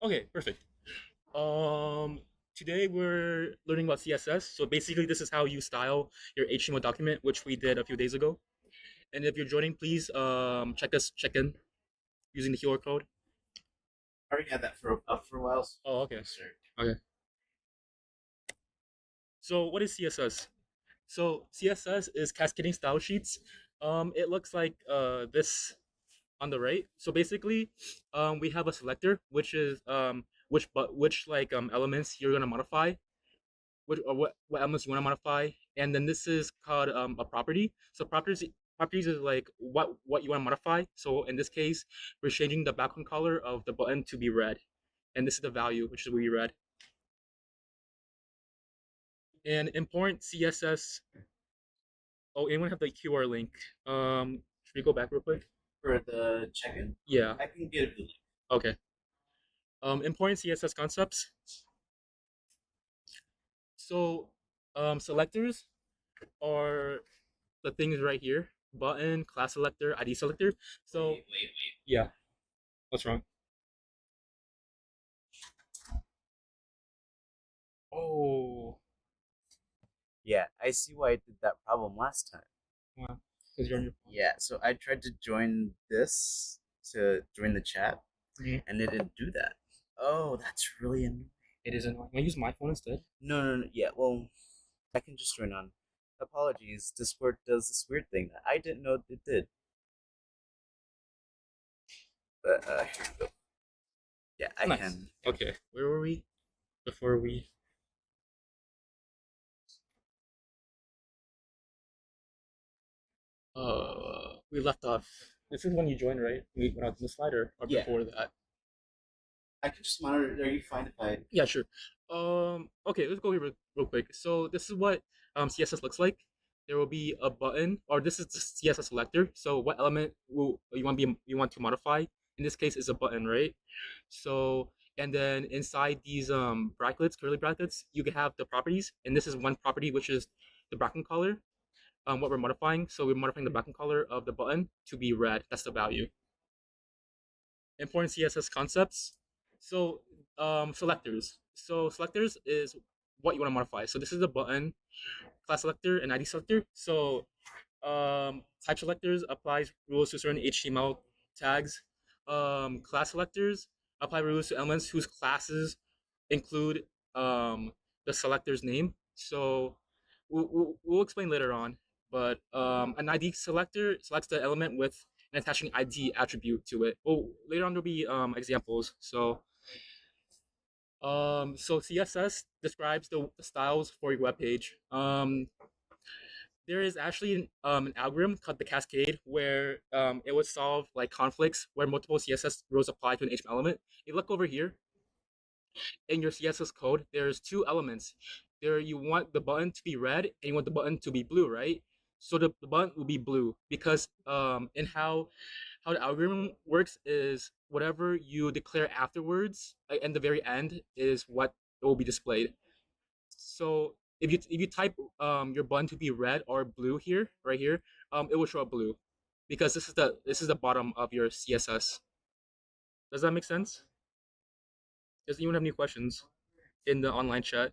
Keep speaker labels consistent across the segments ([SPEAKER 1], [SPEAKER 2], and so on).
[SPEAKER 1] Okay, perfect. Um, Today we're learning about CSS. So basically, this is how you style your HTML document, which we did a few days ago. And if you're joining, please check in using the QR code.
[SPEAKER 2] I already had that up for a while. So
[SPEAKER 1] Oh, okay. Okay. So what is CSS? So CSS is cascading style sheets. It looks like this on the right. So basically, we have a selector, which is which elements you're gonna modify, what elements you want to modify, and then this is called a property. So properties is like what you want to modify. So in this case, we're changing the background color of the button to be red, and this is the value, which is will be red. And import CSS. Oh, anyone have the QR link? Should we go back real quick?
[SPEAKER 2] For the check-in,
[SPEAKER 1] Yeah.
[SPEAKER 2] I can get the link.
[SPEAKER 1] Okay. Importing CSS concepts. So, selectors are the things right here: button, class selector, ID selector. So,
[SPEAKER 2] Wait.
[SPEAKER 1] yeah. What's wrong? Oh,
[SPEAKER 2] Yeah, I see why I did that problem last time.
[SPEAKER 1] wow. Because you're on your phone.
[SPEAKER 2] Yeah, so I tried to join this to join the chat, and it didn't do that. Oh, that's really annoying.
[SPEAKER 1] It is annoying. Can I use my phone instead?
[SPEAKER 2] No. Yeah, well, I can just join on. Apologies, Discord does this weird thing that I didn't know it did. But here we go. Yeah, I
[SPEAKER 1] Nice.
[SPEAKER 2] can.
[SPEAKER 1] Okay, where were we before we? We left off. This is when you joined, right? We went out to the slider, or
[SPEAKER 2] Yeah.
[SPEAKER 1] before that.
[SPEAKER 2] I can just monitor. Are you fine if I?
[SPEAKER 1] Yeah, sure. Okay, let's go here real quick. So this is what CSS looks like. There will be a button, or this is the CSS selector. So what element will you want to modify? In this case, is a button, right? So and then inside these brackets, curly brackets, you can have the properties, and this is one property, which is the background color. What we're modifying. So we're modifying the background color of the button to be red. That's the value. Important CSS concepts. So selectors. So selectors is what you want to modify. So this is the button, class selector, and ID selector. So type selectors applies rules to certain HTML tags. Class selectors apply rules to elements whose classes include the selector's name. So we'll explain later on. But an ID selector selects the element with an attaching ID attribute to it. Well, later on there'll be examples. So CSS describes the styles for your web page. There is actually an algorithm called the Cascade where it would solve like conflicts where multiple CSS rows apply to an HTML element. You look over here in your CSS code. There's two elements. There you want the button to be red and you want the button to be blue, right? So the button will be blue because in how the algorithm works is whatever you declare afterwards in the very end is what will be displayed. So if you type your button to be red or blue here, right here, it will show up blue because this is the bottom of your CSS. Does that make sense? Does anyone have any questions in the online chat?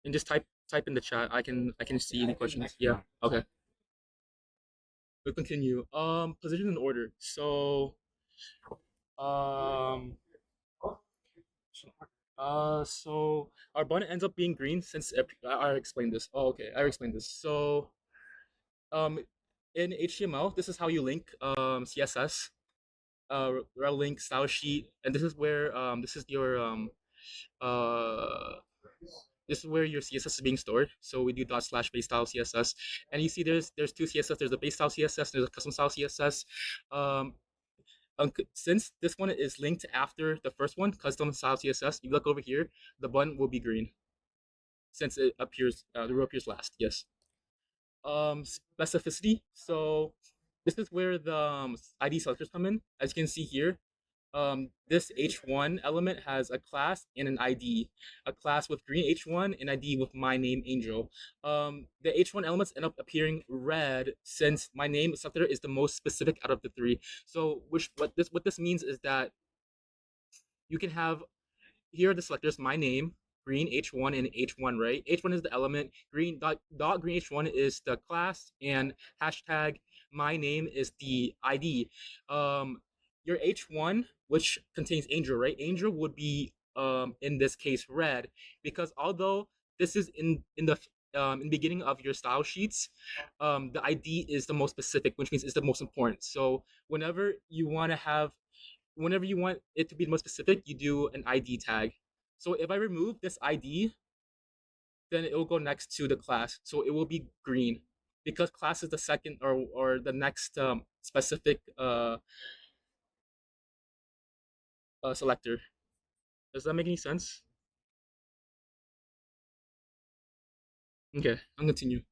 [SPEAKER 1] And just type in the chat. I can see any questions. Yeah. Okay. We'll continue. Position and order. Um so our button ends up being green since I explained this. Oh, okay. I explained this. So um in HTML, this is how you link CSS. Rel link style sheet, and this is where uh this is where your CSS is being stored. So we do dot slash base style CSS, and you see there's two CSS. There's a base style CSS. There's a custom style CSS. Um, since this one is linked after the first one, custom style CSS, you look over here, the button will be green since it appears the row appears last. Yes. Specificity. So this is where the ID selectors come in. As you can see here, this h1 element has a class and an ID, a class with green h1 and ID with my name Angel. The h1 elements end up appearing red since my name selector is the most specific out of the three. So what this means is that you can have, here are the selectors, my name, green h1 and h1, right? H1 is the element, green dot green h1 is the class, and hashtag my name is the ID. Your h1, which contains Angel, right? Angel would be in this case red, because although this is in the beginning of your style sheets, the ID is the most specific, which means it's the most important. So whenever you want it to be more specific, you do an ID tag. So if I remove this ID, then it will go next to the class. So it will be green, because class is the second or the next specific selector. Does that make any sense? Okay, I'll continue.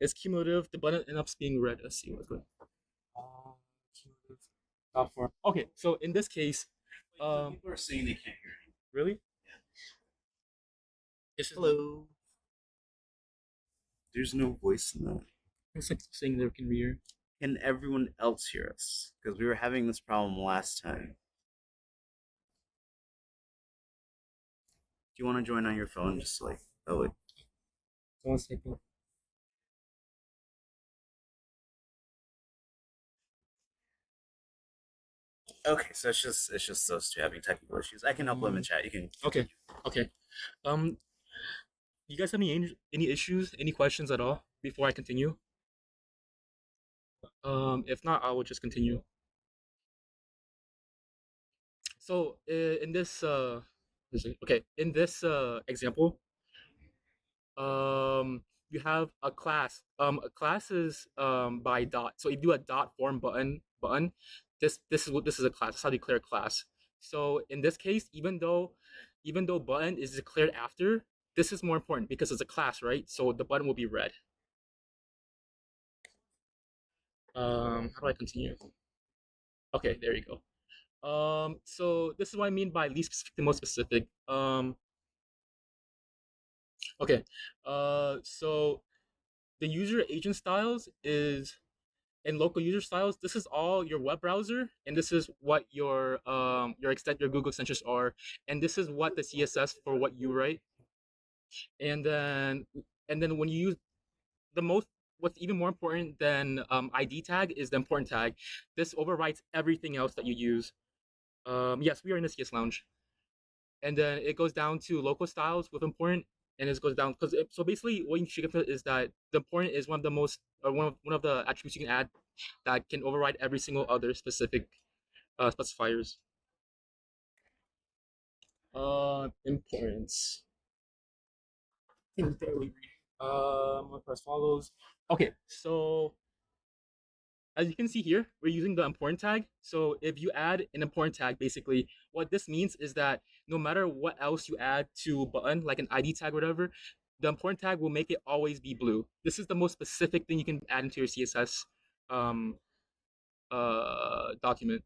[SPEAKER 1] It's cumulative. The button ends up being red. Let's see what's going. Cumulative. Top form. Okay, so in this case,
[SPEAKER 2] People are saying they can't hear you.
[SPEAKER 1] really? This is
[SPEAKER 2] Hello. There's no voice in that.
[SPEAKER 1] it's like saying they can hear.
[SPEAKER 2] Can everyone else hear us? Because we were having this problem last time. Do you want to join on your phone? Just like, oh, wait.
[SPEAKER 1] One second.
[SPEAKER 2] Okay, so it's just those two having technical issues. I can help them in chat. You can.
[SPEAKER 1] Okay. Okay. You guys have any issues, any questions at all before I continue? If not, I will just continue. So in this in this example, you have a class. A class is by dot. So if you do a dot form button, this is a class. That's how you declare a class. So in this case, even though button is declared after, this is more important because it's a class, right? So the button will be red. How do I continue? Okay, there you go. So this is what I mean by least specific to most specific. Okay. So the user agent styles is and local user styles. This is all your web browser, and this is what your Google extensions are, and this is what the CSS for what you write. And then when you use the most, what's even more important than ID tag is the important tag. This overrides everything else that you use. Yes, we are in the CS lounge, and then it goes down to local styles with important, and it goes down because so basically what you should get is that the important is one of the most or one of the attributes you can add that can override every single other specific specifiers. Importance. As follows. Okay, so as you can see here, we're using the important tag. So if you add an important tag, basically what this means is that no matter what else you add to button, like an ID tag or whatever, the important tag will make it always be blue. This is the most specific thing you can add into your CSS document.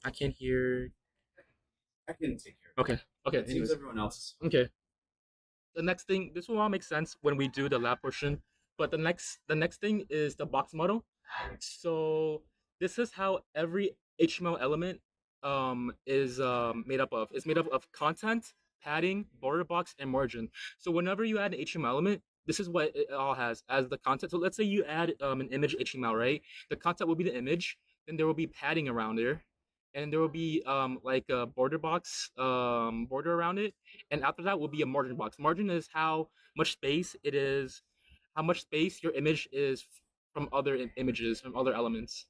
[SPEAKER 1] I can't hear.
[SPEAKER 2] I can take care.
[SPEAKER 1] Okay. Okay.
[SPEAKER 2] It seems everyone else is.
[SPEAKER 1] Okay. The next thing, this will all make sense when we do the lab portion. But the next thing is the box model. So this is how every HTML element is made up of. It's made up of content, padding, border box, and margin. So whenever you add an HTML element, this is what it all has as the content. So let's say you add an image HTML, right? The content will be the image. Then there will be padding around there, and there will be like a border box border around it, and after that will be a margin box. Margin is how much space it is, how much space your image is from other images, from other elements.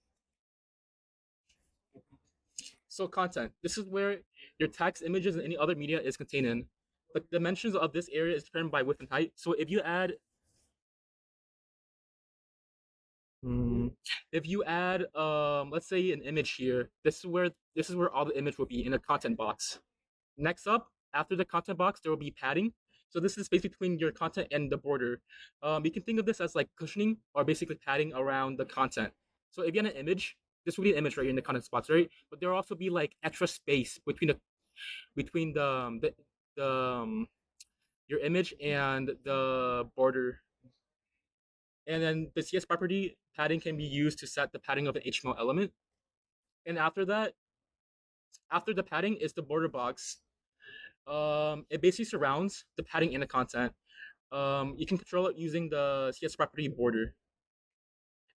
[SPEAKER 1] So content, this is where your text, images, and any other media is contained in. The dimensions of this area is determined by width and height. So if you add let's say an image here, this is where all the image will be in a content box. Next up, after the content box, there will be padding. So this is space between your content and the border. You can think of this as like cushioning or basically padding around the content. So if you have an image, this will be an image right here in the content spots, right? But there will also be like extra space between the your image and the border. And then the CS property padding can be used to set the padding of an HTML element. And after that, after the padding is the border box. It basically surrounds the padding and the content. You can control it using the CS property border.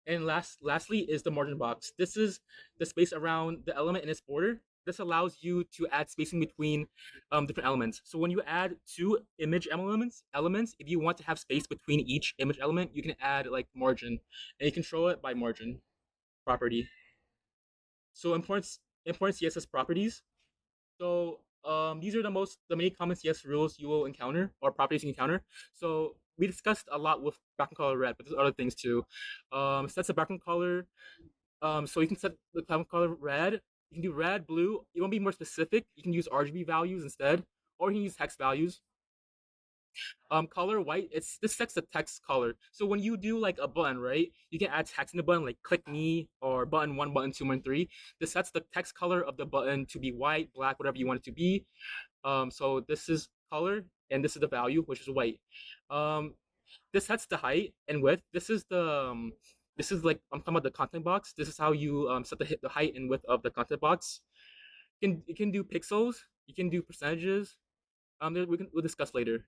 [SPEAKER 1] And lastly is the margin box. This is the space around the element and its border. This allows you to add spacing between different elements. So when you add two image elements, if you want to have space between each image element, you can add like margin, and you control it by margin property. So important CSS properties. So these are the many common CSS rules you will encounter or properties you encounter. So we discussed a lot with background color red, but there's other things too. Sets the background color. So you can set the background color red. You can do red, blue. You want to be more specific. You can use RGB values instead, or you can use text values. Color white. This sets the text color. So when you do like a button, right, you can add text in the button like click me or button 1, button 2, button 3. This sets the text color of the button to be white, black, whatever you want it to be. So this is color and this is the value, which is white. This sets the height and width. This is like I'm talking about the content box. This is how you set the height and width of the content box. You can do pixels. You can do percentages. We'll discuss later.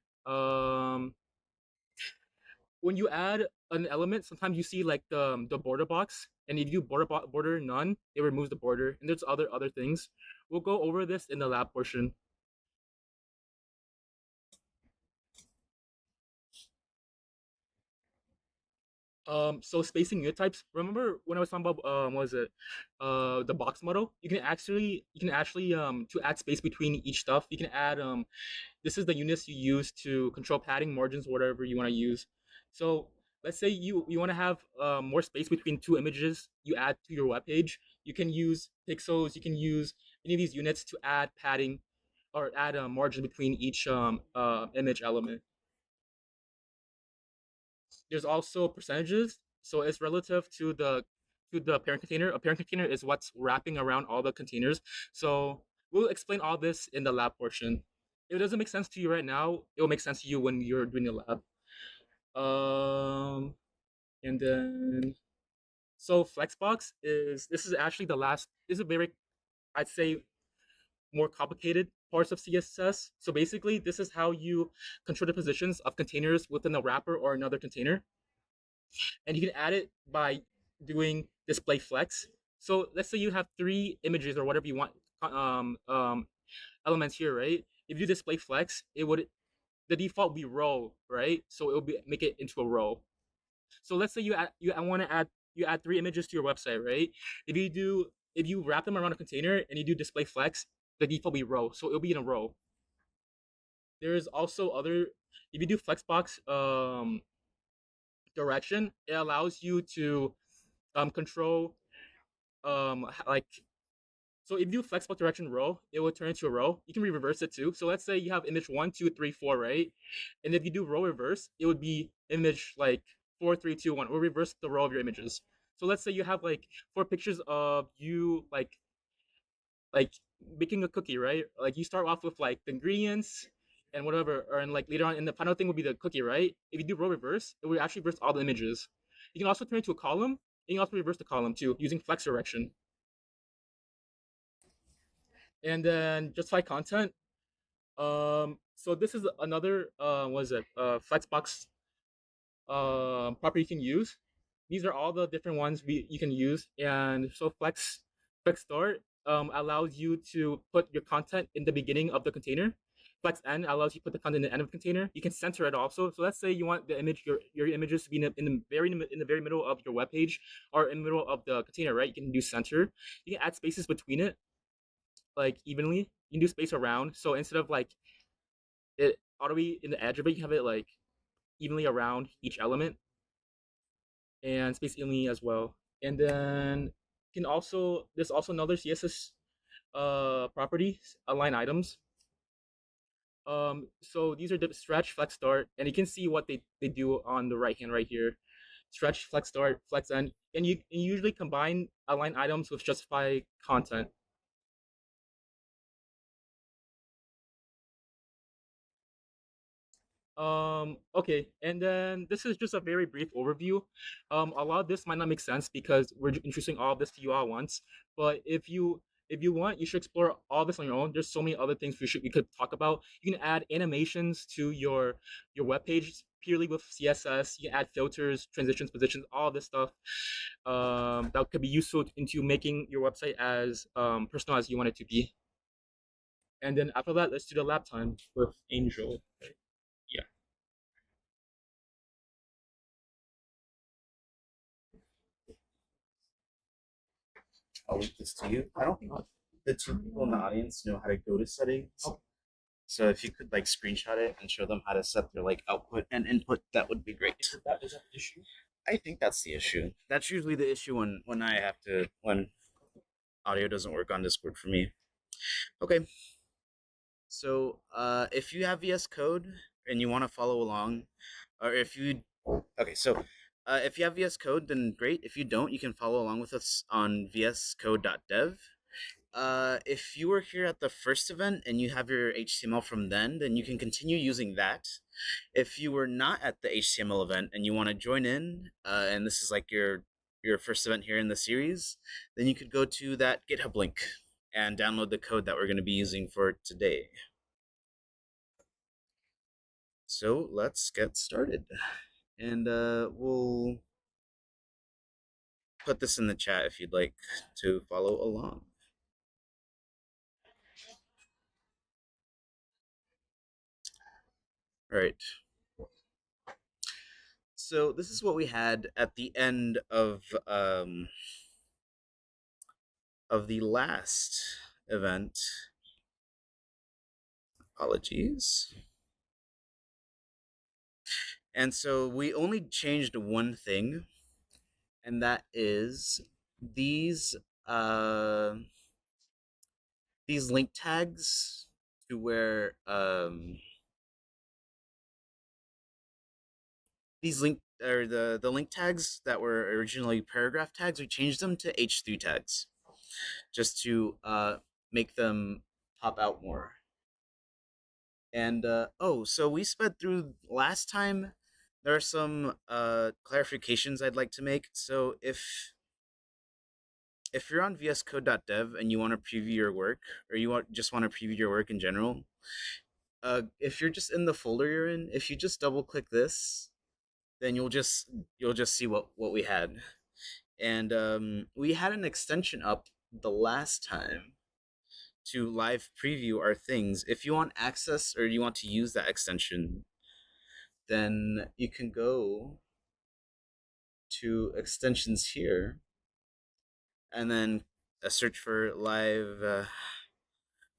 [SPEAKER 1] When you add an element, sometimes you see like the border box, and if you do border none, it removes the border. And there's other things. We'll go over this in the lab portion. So spacing unit types. Remember when I was talking about what was it? The box model. You can actually to add space between each stuff. You can add this is the units you use to control padding, margins, whatever you want to use. So let's say you want to have more space between two images you add to your web page. You can use pixels. You can use any of these units to add padding or add a margin between each image element. There's also percentages, so it's relative to the parent container. A parent container is what's wrapping around all the containers. So we'll explain all this in the lab portion. If it doesn't make sense to you right now, it will make sense to you when you're doing the lab. And then so Flexbox is this is actually the last. This is a very, I'd say, more complicated parts of CSS. So basically, this is how you control the positions of containers within a wrapper or another container. And you can add it by doing display flex. So let's say you have 3 images or whatever you want elements here, right? If you display flex, the default would be row, right? So it will make it into a row. So let's say you add 3 images to your website, right? If you wrap them around a container and you do display flex, the default will be row, so it'll be in a row. There is also other if you do flexbox direction, it allows you to control like so if you do flexbox direction row, it will turn into a row. You can reverse it too. So let's say you have image 1, 2, 3, 4, right? And if you do row reverse, it would be image like 4, 3, 2, 1. Or reverse the row of your images. So let's say you have like 4 pictures of you like baking a cookie, right? Like you start off with like the ingredients and whatever, and like later on, and the final thing would be the cookie, right? If you do row reverse, it would actually reverse all the images. You can also turn it to a column, and you can also reverse the column too using flex direction. And then justify content. So this is another what is it? Flexbox property you can use. These are all the different ones you can use, and so flex start allows you to put your content in the beginning of the container. Flex end allows you to put the content in the end of the container. You can center it also. So let's say you want the image your images to be in the very middle of your web page or in the middle of the container, right? You can do center. You can add spaces between it, like evenly. You can do space around. So instead of like it ought to be in the edge of it, you have it like evenly around each element and space evenly as well. And then you can also there's also another CSS property, align items. So these are the stretch, flex, start, and you can see what they do on the right hand right here. Stretch, flex, start, flex, end, and you usually combine align items with justify content. Okay, and then this is just a very brief overview. A lot of this might not make sense because we're introducing all of this to you all at once. But if you want, you should explore all this on your own. There's so many other things we could talk about. You can add animations to your web page purely with CSS. You can add filters, transitions, positions, all this stuff. That could be useful into making your website as personal as you want it to be. And then after that, let's do the lab time with Angel. Yeah.
[SPEAKER 2] I'll link this to you. I don't think the two people in the audience know how to go to settings. So if you could like screenshot it and show them how to set their like output and input, that would be great.
[SPEAKER 1] Is that the issue?
[SPEAKER 2] I think that's the issue. That's usually the issue when I have to when audio doesn't work on Discord for me. Okay. So if you have VS Code and you want to follow along, or if you if you have VS Code, then great. If you don't, you can follow along with us on vscode.dev. If you were here at the first event and you have your HTML from then you can continue using that. If you were not at the HTML event and you want to join in, and this is like your first event here in the series, then you could go to that GitHub link and download the code that we're going to be using for today. So let's get started. And we'll put this in the chat if you'd like to follow along. All right. So this is what we had at the end of the last event. Apologies. And so we only changed one thing, and that is these link tags to where these link or the link tags that were originally paragraph tags, we changed them to H3 tags just to make them pop out more. And so we sped through last time. There are some clarifications I'd like to make. So if you're on vscode.dev and you want to preview your work, or just want to preview your work in general, if you're just in the folder you're in, if you just double click this, then you'll just see what we had. And we had an extension up the last time to live preview our things. If you want access or you want to use that extension, then you can go to extensions here and then search for live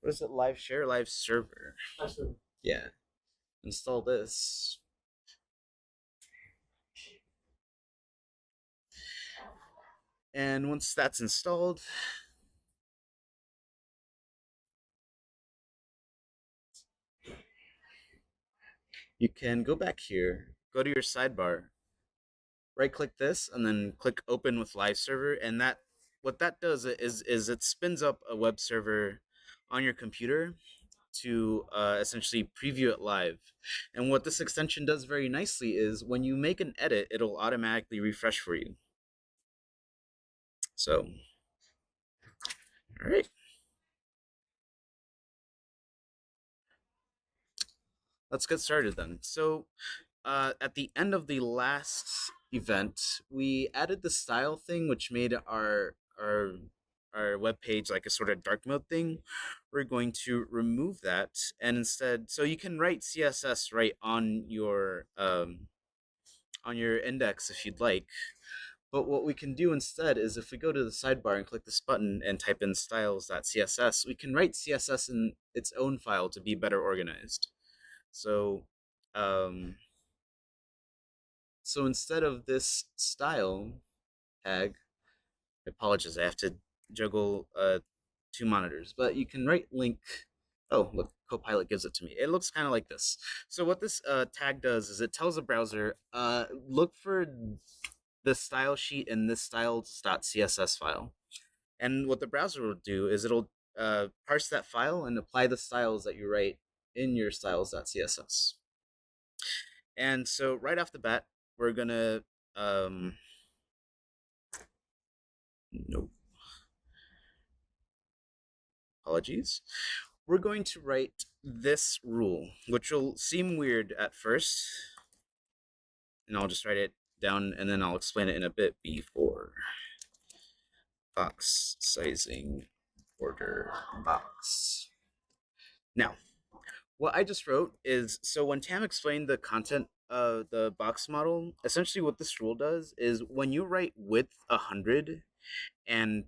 [SPEAKER 2] what is it, live share, live server. Yeah, install this. And once that's installed, you can go back here, go to your sidebar, right click this, and then click open with live server. And that what that does is it spins up a web server on your computer to essentially preview it live. And what this extension does very nicely is when you make an edit, it'll automatically refresh for you. So, all right. Let's get started then. So, at the end of the last event, we added the style thing, which made our web page like a sort of dark mode thing. We're going to remove that, and instead, so you can write CSS right on your index if you'd like. But what we can do instead is if we go to the sidebar and click this button and type in styles.css, we can write CSS in its own file to be better organized. So, so instead of this style tag, I apologize, I have to juggle two monitors, but you can write link. Oh, look, Copilot gives it to me. It looks kind of like this. So what this tag does is it tells the browser, look for the style sheet in this styles.css file. And what the browser will do is it'll parse that file and apply the styles that you write in your styles.css. And so right off the bat, we're gonna nope, apologies. We're going to write this rule, which will seem weird at first, and I'll just write it down and then I'll explain it in a bit. Before box sizing border box. Now, what I just wrote is, so when Tam explained the content of the box model, essentially what this rule does is when you write width 100 and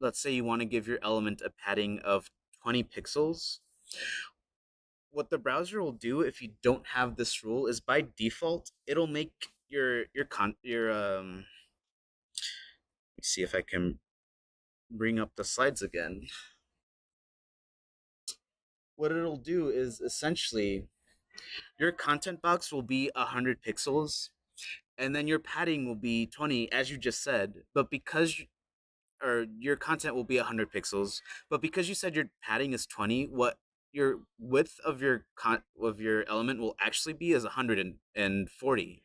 [SPEAKER 2] let's say you want to give your element a padding of 20 pixels, what the browser will do if you don't have this rule is by default it'll make your let me see if I can bring up the slides again. What it'll do is essentially your content box will be 100 pixels and then your padding will be 20 as you just said, but because or your content will be 100 pixels, but because you said your padding is 20, what your width of your element will actually be is 140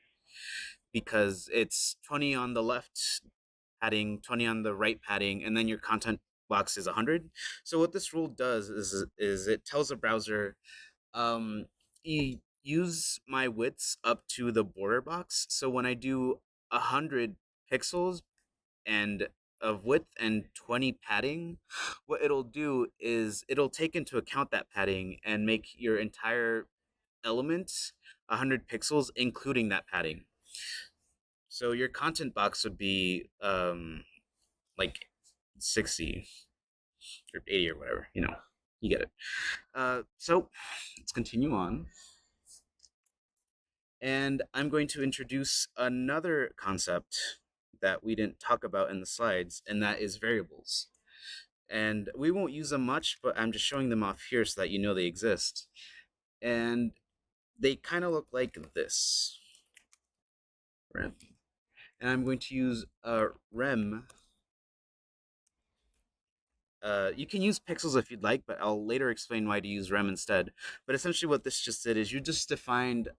[SPEAKER 2] because it's 20 on the left padding, 20 on the right padding, and then your content box is 100. So what this rule does is it tells the browser, use my widths up to the border box. So when I do 100 pixels and of width and 20 padding, what it'll do is it'll take into account that padding and make your entire element 100 pixels, including that padding. So your content box would be like 60 or 80 or whatever, you get it. So let's continue on. And I'm going to introduce another concept that we didn't talk about in the slides, and that is variables. And we won't use them much, but I'm just showing them off here so that you know they exist. And they kind of look like this. Rem. And I'm going to use rem. You can use pixels if you'd like, but I'll later explain why to use rem instead. But essentially what this just did is you just defined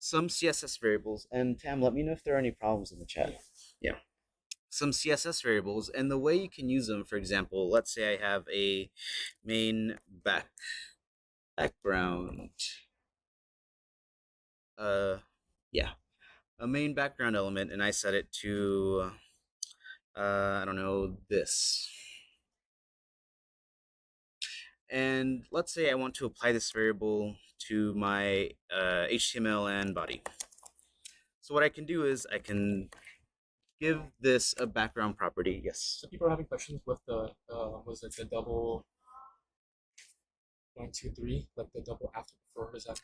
[SPEAKER 2] some CSS variables. And Tam, let me know if there are any problems in the chat. Yeah. Some CSS variables, and the way you can use them, for example, let's say I have a main background, a main background element, and I set it to, I don't know, this. And let's say I want to apply this variable to my HTML and body. So what I can do is I can give this a background property. Yes.
[SPEAKER 1] So people are having questions with the was it the double 1, 2, 3, like the double after before? Is that?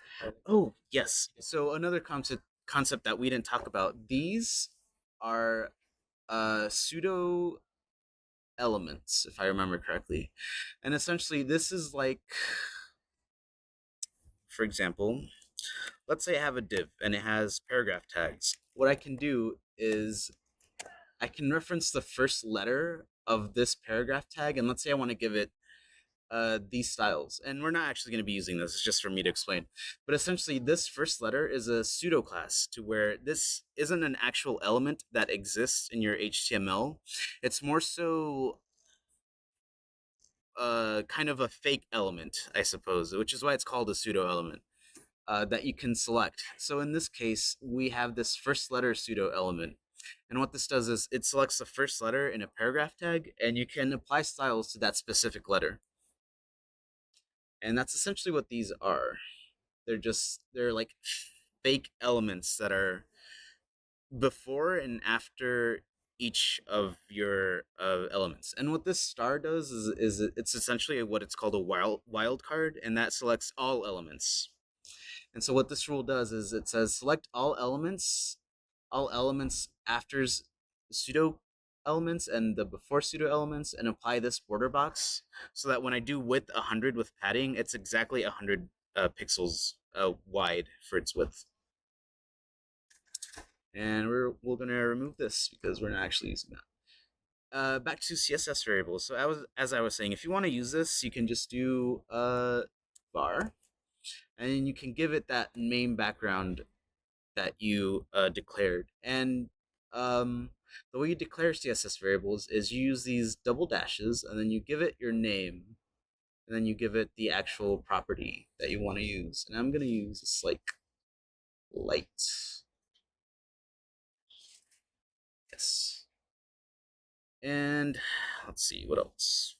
[SPEAKER 2] Oh yes. So another concept that we didn't talk about. These are pseudo elements, if I remember correctly, and essentially this is like, for example, let's say I have a div and it has paragraph tags. What I can do is I can reference the first letter of this paragraph tag, and let's say I want to give it these styles, and we're not actually going to be using this, it's just for me to explain, but essentially this first letter is a pseudo class to where this isn't an actual element that exists in your HTML. It's more so kind of a fake element, I suppose, which is why it's called a pseudo element that you can select. So in this case, we have this first letter pseudo element. And what this does is it selects the first letter in a paragraph tag, and you can apply styles to that specific letter. And that's essentially what these are. They're like fake elements that are before and after each of your elements. And what this star does is it's essentially what it's called a wild card, and that selects all elements. And so what this rule does is it says select all elements after pseudo elements and the before pseudo elements and apply this border box so that when I do width 100 with padding, it's exactly 100 pixels wide for its width. And we're gonna remove this because we're not actually using that. Back to CSS variables. So as I was saying, if you want to use this, you can just do var, and you can give it that main background that you declared. And the way you declare CSS variables is you use these double dashes, and then you give it your name, and then you give it the actual property that you want to use. And I'm gonna use this like light. Yes. And let's see what else.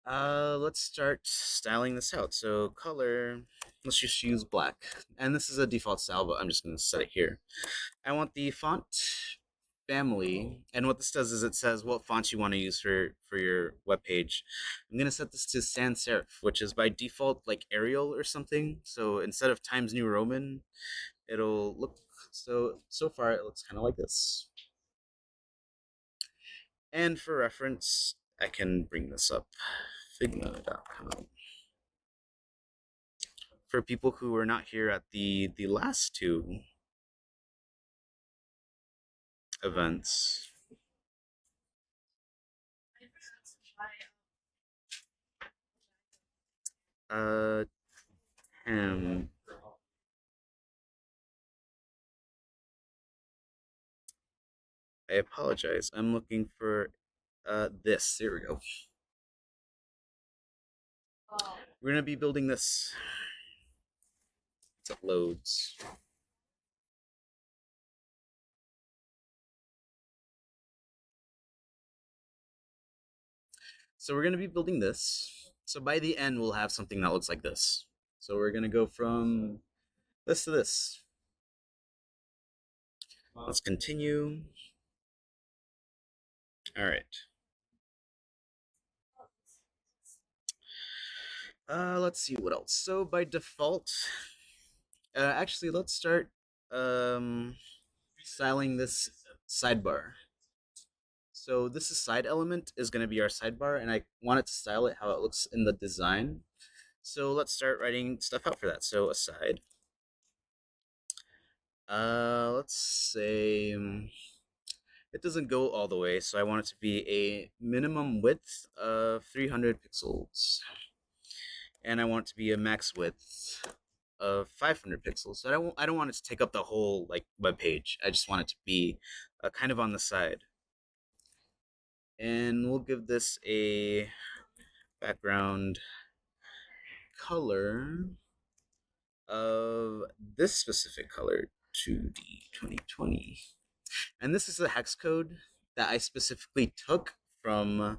[SPEAKER 2] Let's start styling this out. So color, let's just use black. And this is a default style, but I'm just gonna set it here. I want the font family, and what this does is it says what fonts you want to use for your web page. I'm gonna set this to sans serif, which is by default like Arial or something. So instead of Times New Roman, it'll look so far it looks kind of like this. And for reference, I can bring this up, figma.com. For people who were not here at the last two events. Uh, um, I apologize. I'm looking for this. There we go. We're gonna be building this. It loads. So we're gonna be building this. So by the end, we'll have something that looks like this. So we're gonna go from this to this. Let's continue. All right. Let's see what else. So by default, actually, let's start styling this sidebar. So this is side element is going to be our sidebar, and I want it to style it how it looks in the design. So let's start writing stuff out for that. So aside, let's say it doesn't go all the way, so I want it to be a minimum width of 300 pixels, and I want it to be a max width of 500 pixels. So I don't want it to take up the whole like web page. I just want it to be kind of on the side. And we'll give this a background color of this specific color, 2D 2020. And this is a hex code that I specifically took from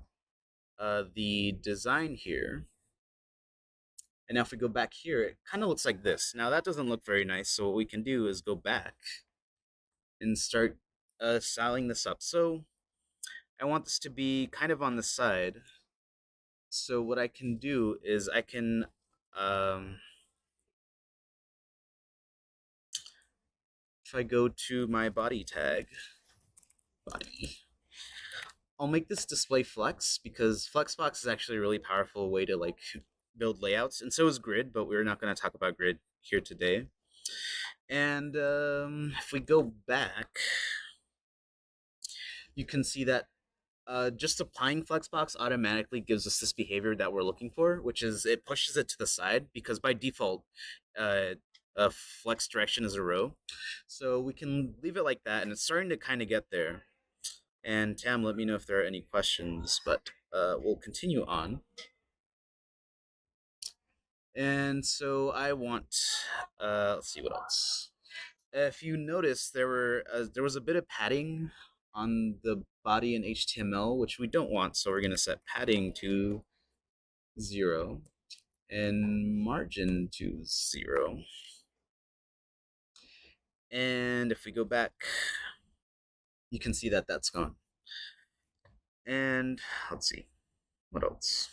[SPEAKER 2] the design here. And now if we go back here, it kind of looks like this. Now that doesn't look very nice, so what we can do is go back and start styling this up. So I want this to be kind of on the side. So what I can do is I can if I go to my body tag, body, I'll make this display flex because Flexbox is actually a really powerful way to like build layouts, and so is grid, but we're not going to talk about grid here today. And if we go back, you can see that just applying Flexbox automatically gives us this behavior that we're looking for, which is it pushes it to the side because by default, a flex direction is a row. So we can leave it like that, and it's starting to kind of get there. And Tam, let me know if there are any questions, but we'll continue on. And so I want, let's see what else. If you notice, there was a bit of padding on the body in HTML, which we don't want. So we're going to set padding to 0 and margin to 0. And if we go back, you can see that that's gone. And let's see, what else?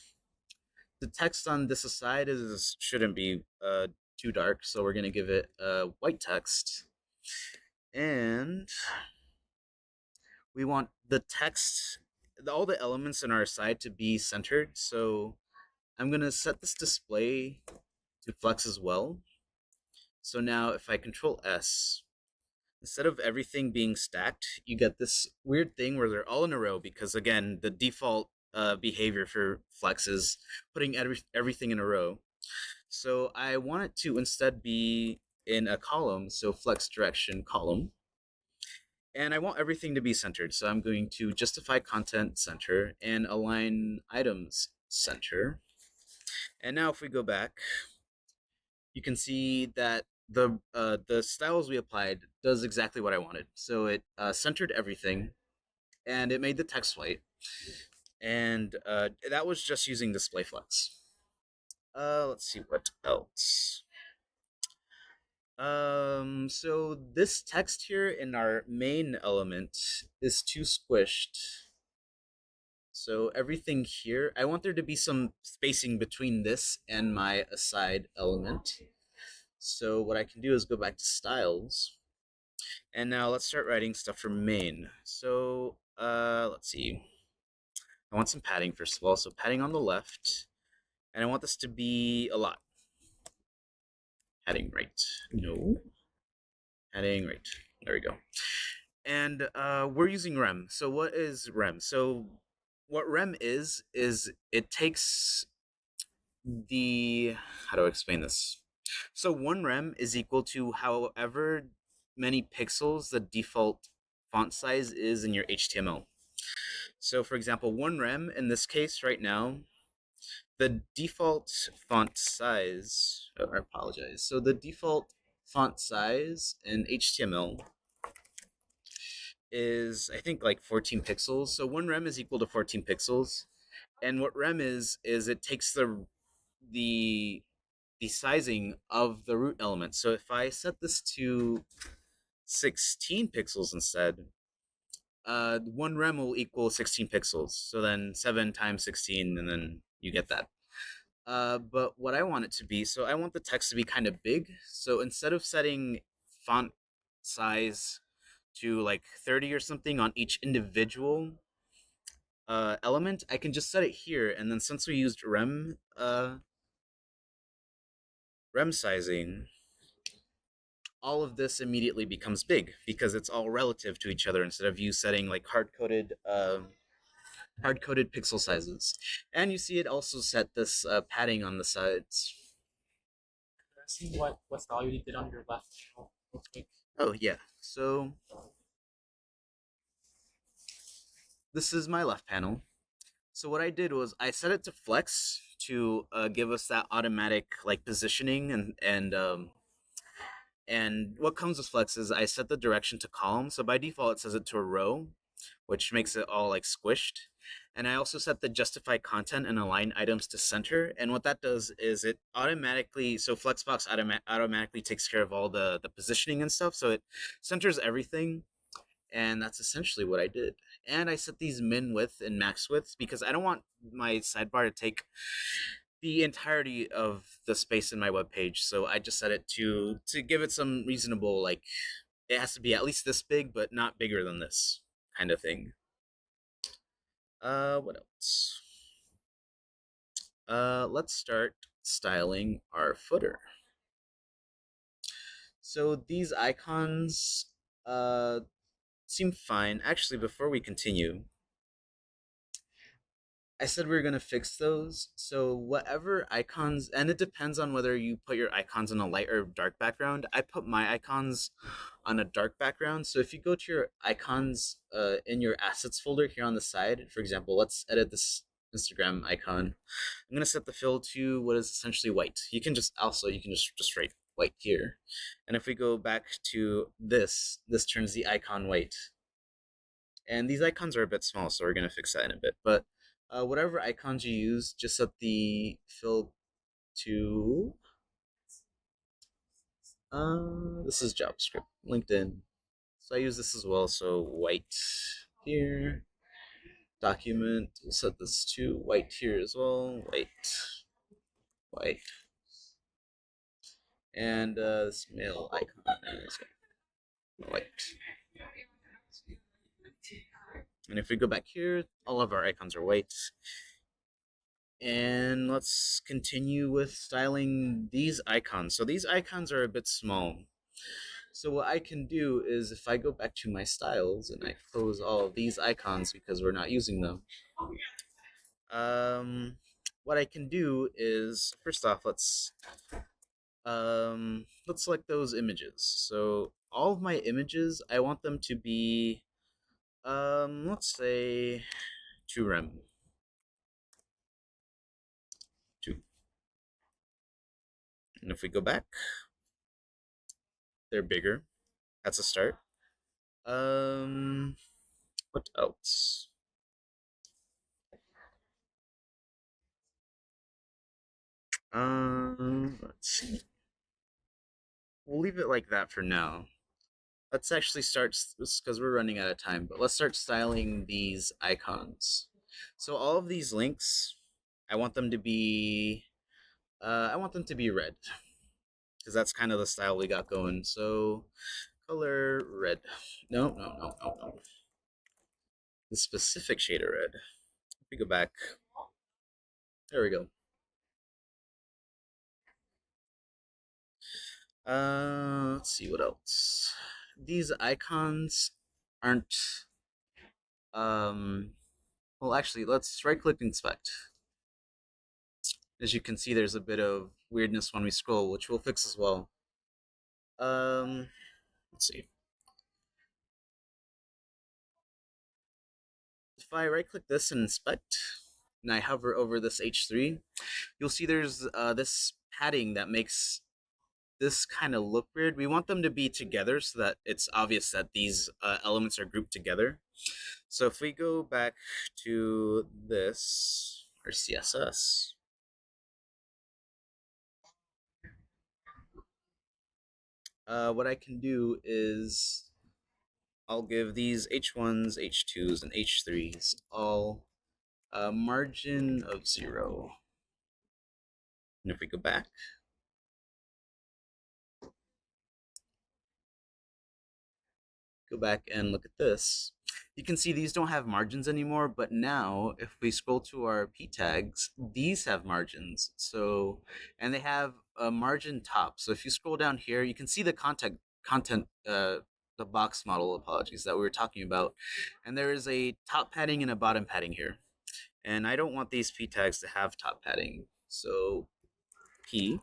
[SPEAKER 2] The text on this aside shouldn't be too dark, so we're going to give it white text. And we want the text, all the elements in our side to be centered. So I'm going to set this display to flex as well. So now if I control S, instead of everything being stacked, you get this weird thing where they're all in a row because, again, the default behavior for flex is putting everything in a row. So I want it to instead be in a column, so flex direction column. And I want everything to be centered. So I'm going to justify content center and align items center. And now if we go back, you can see that the styles we applied does exactly what I wanted. So it centered everything, and it made the text white. And that was just using display flex. Let's see what else. So this text here in our main element is too squished. So everything here, I want there to be some spacing between this and my aside element. So what I can do is go back to styles. And now let's start writing stuff for main. So let's see. I want some padding first of all. So padding on the left. And I want this to be a lot. Padding right. No. Padding right. There we go. And we're using rem. So what is rem? So what rem is it takes the, how do I explain this? So one rem is equal to however many pixels the default font size is in your HTML. So for example, one rem in this case right now, the default font size, oh, I apologize. So the default font size in HTML is, I think, like 14 pixels. So one rem is equal to 14 pixels. And what rem is it takes the sizing of the root element. So if I set this to 16 pixels instead, one rem will equal 16 pixels. So then 7 times 16, and then you get that. But what I want it to be, so I want the text to be kind of big. So instead of setting font size to like 30 or something on each individual element, I can just set it here. And then since we used rem sizing, all of this immediately becomes big because it's all relative to each other instead of you setting like hard-coded pixel sizes. And you see it also set this padding on the sides.
[SPEAKER 1] See what style you did on your left channel real quick.
[SPEAKER 2] Oh yeah, so this is my left panel. So what I did was I set it to flex to give us that automatic like positioning, and what comes with flex is I set the direction to column. So by default it says it to a row, which makes it all like squished. And I also set the justify content and align items to center. And what that does is it automatically, so Flexbox automatically takes care of all the positioning and stuff. So it centers everything. And that's essentially what I did. And I set these min width and max width because I don't want my sidebar to take the entirety of the space in my web page. So I just set it to give it some reasonable, like, it has to be at least this big, but not bigger than this kind of thing. What else? Let's start styling our footer. So these icons seem fine. Actually, before we continue, I said we were going to fix those. So whatever icons, and it depends on whether you put your icons on a light or dark background. I put my icons on a dark background. So if you go to your icons in your assets folder here on the side, for example, let's edit this Instagram icon. I'm going to set the fill to what is essentially white. You can just write white here. And if we go back to this turns the icon white. And these icons are a bit small, so we're going to fix that in a bit. But whatever icons you use, just set the fill to, this is JavaScript, LinkedIn. So I use this as well, so white here. Document, we'll set this to white here as well, white. And this mail icon is white. And if we go back here, all of our icons are white. And let's continue with styling these icons. So these icons are a bit small. So what I can do is if I go back to my styles and I close all of these icons because we're not using them, um, what I can do is first off let's select those images. So all of my images, I want them to be let's say 2 rem. 2. And if we go back, they're bigger. That's a start. What else? Let's see. We'll leave it like that for now. Let's actually start because we're running out of time. But let's start styling these icons. So all of these links, I want them to be, I want them to be red because that's kind of the style we got going. So color red. No, no, no, no, no. The specific shade of red. If we go back, there we go. Let's see what else. These icons aren't. Well, actually, let's right-click inspect. As you can see, there's a bit of weirdness when we scroll, which we'll fix as well. Let's see. If I right-click this and inspect, and I hover over this H3, you'll see there's this padding that makes this kind of look weird. We want them to be together so that it's obvious that these elements are grouped together. So if we go back to this, or CSS, what I can do is I'll give these H1s, H2s, and H3s all a margin of 0. And if we go back, and look at this, you can see these don't have margins anymore, but now if we scroll to our p tags, these have margins. So, and they have a margin top. So if you scroll down here, you can see the content the box model, apologies, that we were talking about. And there is a top padding and a bottom padding here. And I don't want these p tags to have top padding. So p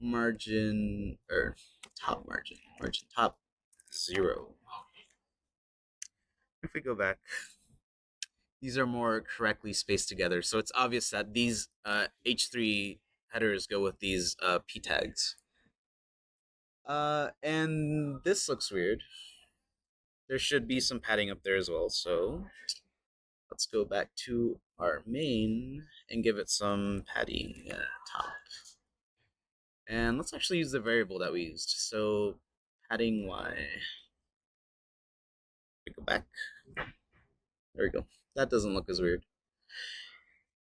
[SPEAKER 2] margin, or top margin top 0. If we go back, these are more correctly spaced together. So it's obvious that these H3 headers go with these p tags. And this looks weird. There should be some padding up there as well. So let's go back to our main and give it some padding top. And let's actually use the variable that we used. So padding y. We go back. There we go. That doesn't look as weird.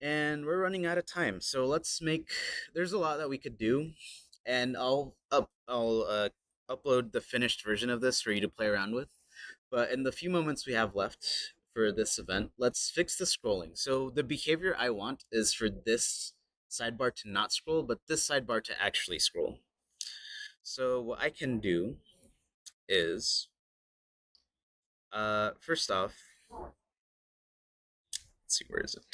[SPEAKER 2] And we're running out of time, so let's make. There's a lot that we could do, and I'll upload the finished version of this for you to play around with. But in the few moments we have left for this event, let's fix the scrolling. So the behavior I want is for this sidebar to not scroll, but this sidebar to actually scroll. So what I can do is, first off, let's see, where is it?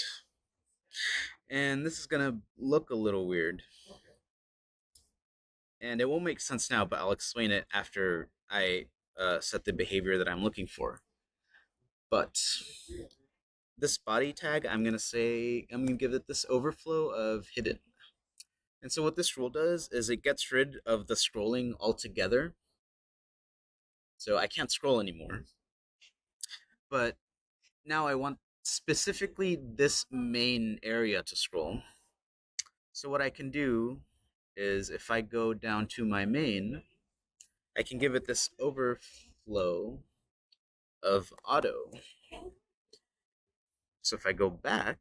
[SPEAKER 2] And this is gonna look a little weird. And it won't make sense now, but I'll explain it after I set the behavior that I'm looking for. But this body tag, I'm gonna give it this overflow of hidden. And so what this rule does is it gets rid of the scrolling altogether. So I can't scroll anymore. But now I want specifically this main area to scroll. So what I can do is if I go down to my main, I can give it this overflow of auto. So if I go back,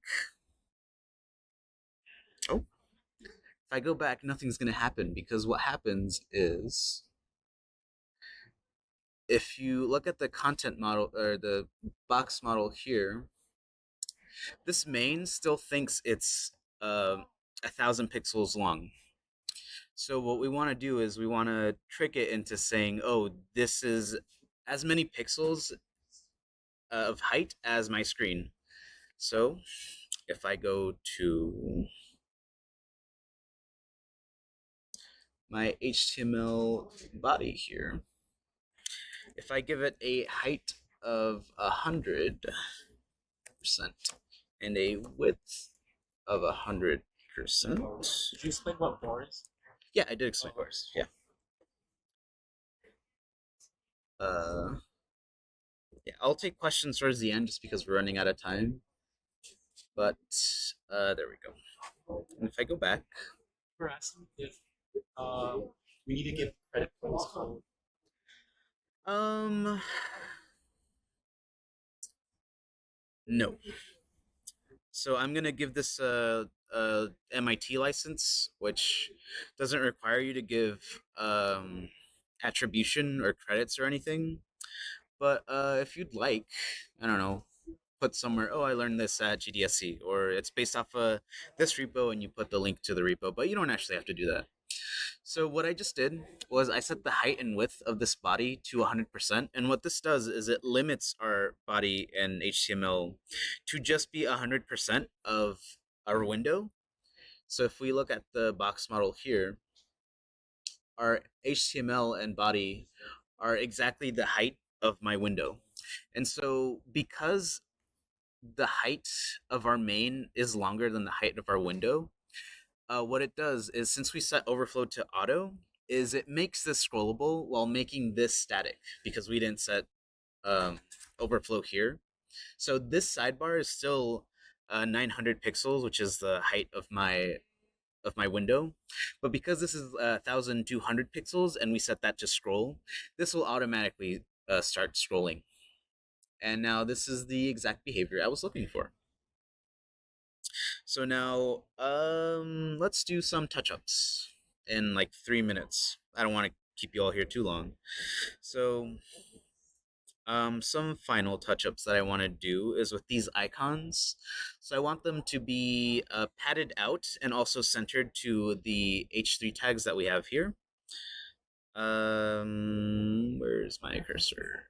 [SPEAKER 2] if I go back, nothing's going to happen because what happens is if you look at the content model or the box model here, this main still thinks it's 1,000 pixels long. So what we want to do is we want to trick it into saying, oh, this is as many pixels of height as my screen. So if I go to my HTML body here, if I give it a height of 100% and a width of 100%.
[SPEAKER 1] Did you explain what bar is?
[SPEAKER 2] Yeah, I did explain bars. Yeah. Uh, yeah, I'll take questions towards the end just because we're running out of time. But there we go. And if I go back,
[SPEAKER 1] We're asking if we need to give credit for this code.
[SPEAKER 2] um, no. So I'm gonna give this a MIT license, which doesn't require you to give attribution or credits or anything. But if you'd like, I don't know, put somewhere, oh, I learned this at GDSC, or it's based off of this repo, and you put the link to the repo, but you don't actually have to do that. So what I just did was I set the height and width of this body to 100%, and what this does is it limits our body and HTML to just be 100% of our window. So if we look at the box model here, our HTML and body are exactly the height of my window. And so because the height of our main is longer than the height of our window, what it does is, since we set overflow to auto, is it makes this scrollable while making this static because we didn't set overflow here. So this sidebar is still 900 pixels, which is the height of my window, but because this is 1,200 pixels and we set that to scroll, this will automatically start scrolling. And now this is the exact behavior I was looking for. So now, let's do some touch-ups in like 3 minutes. I don't want to keep you all here too long. So, some final touch-ups that I want to do is with these icons. So I want them to be padded out and also centered to the H3 tags that we have here. Where's my cursor?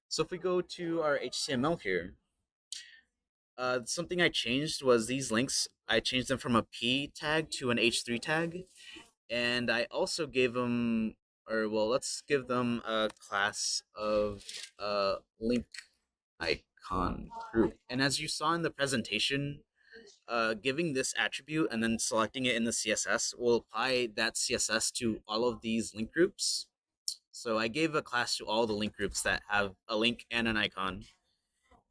[SPEAKER 2] So if we go to our HTML here, something I changed was these links. I changed them from a P tag to an H3 tag, and I also gave them, or well, let's give them a class of link icon group. And as you saw in the presentation, giving this attribute and then selecting it in the CSS will apply that CSS to all of these link groups. So I gave a class to all the link groups that have a link and an icon.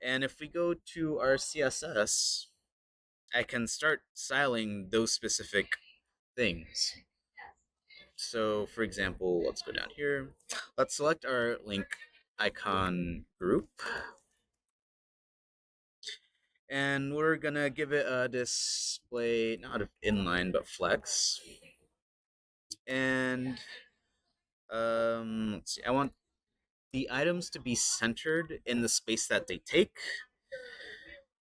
[SPEAKER 2] And if we go to our CSS, I can start styling those specific things. So for example, let's go down here. Let's select our link icon group. And we're gonna give it a display, not inline, but flex. And let's see, I want the items to be centered in the space that they take.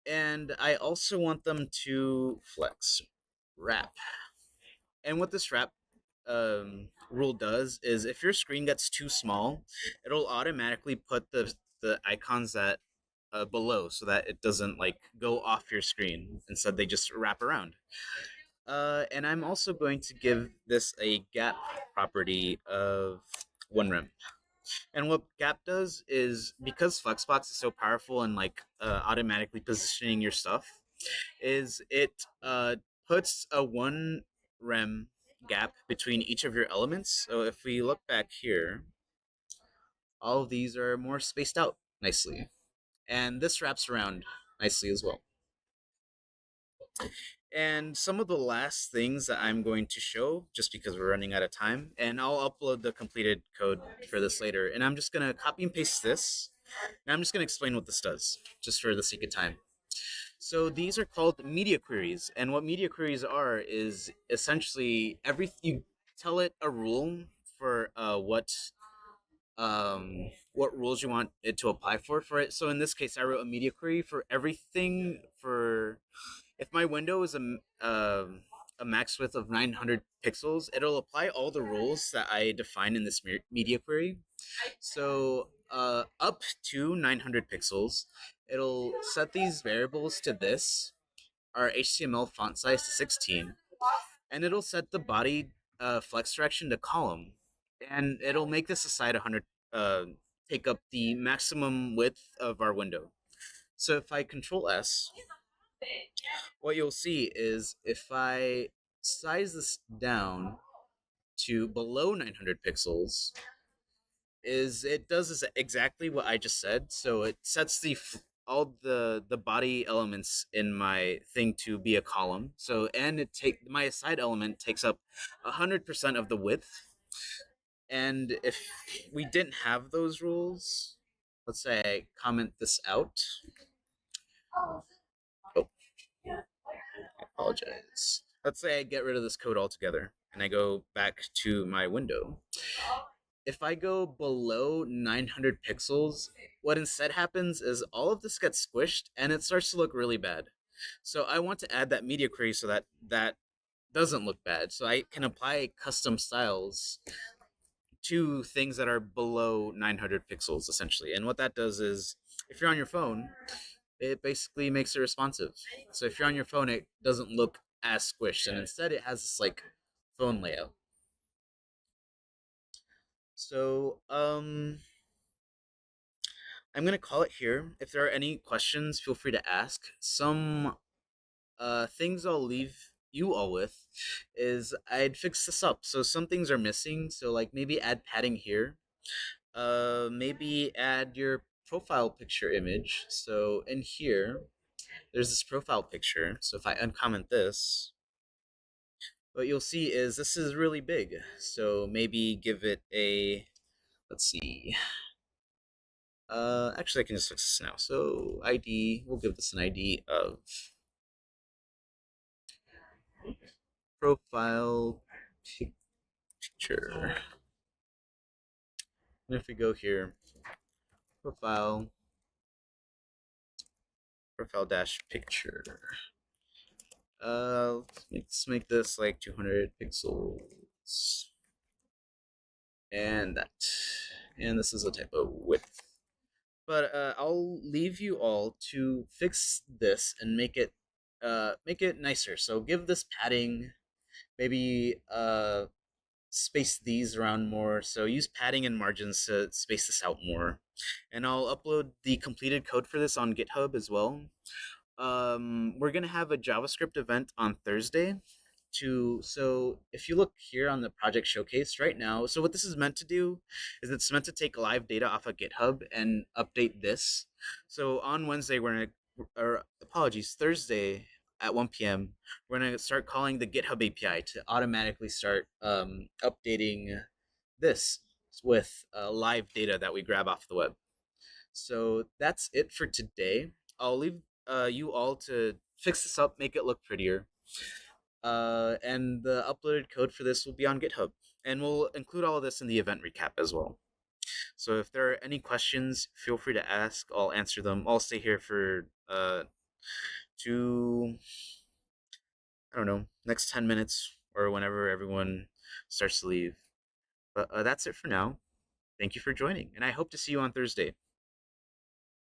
[SPEAKER 2] And I also want them to flex wrap. And what this wrap rule does is, if your screen gets too small, it'll automatically put the icons that below, so that it doesn't like go off your screen. Instead, they just wrap around. And I'm also going to give this a gap property of 1rem. And what gap does is, because Flexbox is so powerful and like automatically positioning your stuff, is it puts a 1rem gap between each of your elements. So if we look back here, all of these are more spaced out nicely. And this wraps around nicely as well. And some of the last things that I'm going to show, just because we're running out of time, and I'll upload the completed code for this later. And I'm just going to copy and paste this. And I'm just going to explain what this does, just for the sake of time. So these are called media queries. And what media queries are is essentially you tell it a rule for what what rules you want it to apply for it. So in this case, I wrote a media query for everything. For if my window is a max width of 900 pixels, it'll apply all the rules that I define in this media query. So up to 900 pixels, it'll set these variables to this, our HTML font size to 16, and it'll set the body flex direction to column, and it'll make this aside 100, uh, take up the maximum width of our window. So if I Control S, what you'll see is if I size this down to below 900 pixels, is it does exactly what I just said. So it sets all the body elements in my thing to be a column. So and it take my aside element takes up 100% of the width. And if we didn't have those rules, let's say I comment this out. Oh, I apologize. Let's say I get rid of this code altogether and I go back to my window. If I go below 900 pixels, what instead happens is all of this gets squished and it starts to look really bad. So I want to add that media query so that that doesn't look bad. So I can apply custom styles to things that are below 900 pixels essentially. And what that does is if you're on your phone, it basically makes it responsive. So if you're on your phone, it doesn't look as squished and instead it has this like phone layout. So I'm gonna call it here. If there are any questions, feel free to ask. Some things I'll leave you all with is I'd fix this up. So some things are missing. So like maybe add padding here. Maybe add your profile picture image. So in here, there's this profile picture. So if I uncomment this, what you'll see is this is really big. So maybe give it a, let's see. Actually, I can just fix this now. So ID, we'll give this an ID of profile picture. And if we go here, profile dash picture. Let's make this like 200 pixels, and that, and this is a type of width. But I'll leave you all to fix this and make it nicer. So give this padding, maybe space these around more. So use padding and margins to space this out more. And I'll upload the completed code for this on GitHub as well. We're gonna have a JavaScript event on Thursday. So if you look here on the project showcase right now, so what this is meant to do is it's meant to take live data off of GitHub and update this. So on Wednesday we're gonna, or apologies, Thursday at 1 p.m. we're gonna start calling the GitHub API to automatically start updating this with live data that we grab off the web. So that's it for today. I'll leave you all to fix this up, make it look prettier. And the uploaded code for this will be on GitHub. And we'll include all of this in the event recap as well. So if there are any questions, feel free to ask. I'll answer them. I'll stay here for to, I don't know, next 10 minutes or whenever everyone starts to leave. But that's it for now. Thank you for joining, and I hope to see you on Thursday.